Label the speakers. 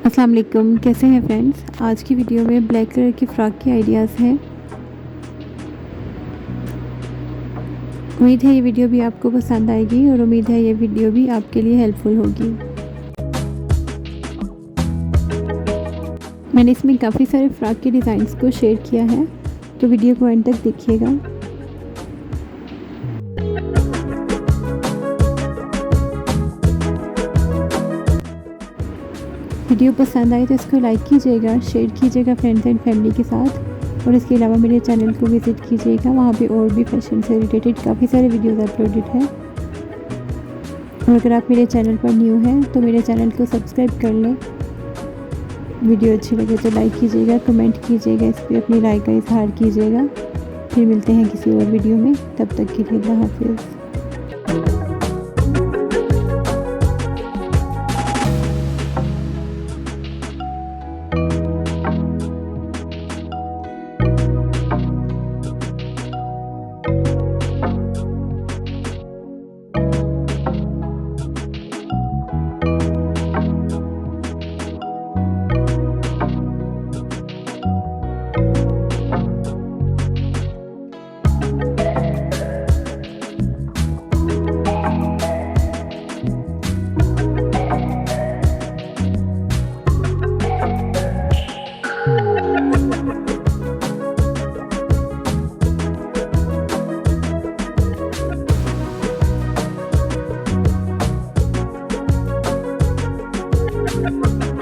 Speaker 1: अस्सलाम वालेकुम, कैसे हैं फ्रेंड्स। आज की वीडियो में ब्लैक कलर की फ़्रॉक के आइडियाज़ हैं। उम्मीद है ये वीडियो भी आपको पसंद आएगी और उम्मीद है ये वीडियो भी आपके लिए हेल्पफुल होगी। मैंने इसमें काफ़ी सारे फ़्रॉक के डिज़ाइंस को शेयर किया है, तो वीडियो को एंड तक देखिएगा। वीडियो पसंद आए तो इसको लाइक कीजिएगा, शेयर कीजिएगा फ्रेंड्स एंड फैमिली के साथ, और इसके अलावा मेरे चैनल को विज़िट कीजिएगा। वहाँ पे और भी फैशन से रिलेटेड काफ़ी सारे वीडियोस अपलोडेड हैं। और अगर आप मेरे चैनल पर न्यू हैं तो मेरे चैनल को सब्सक्राइब कर लें। वीडियो अच्छी लगे तो लाइक कीजिएगा, कमेंट कीजिएगा, इस पर अपनी राय का इजहार कीजिएगा। फिर मिलते हैं किसी और वीडियो में, तब तक के लिए अल्लाह हाफिज़। Thank you.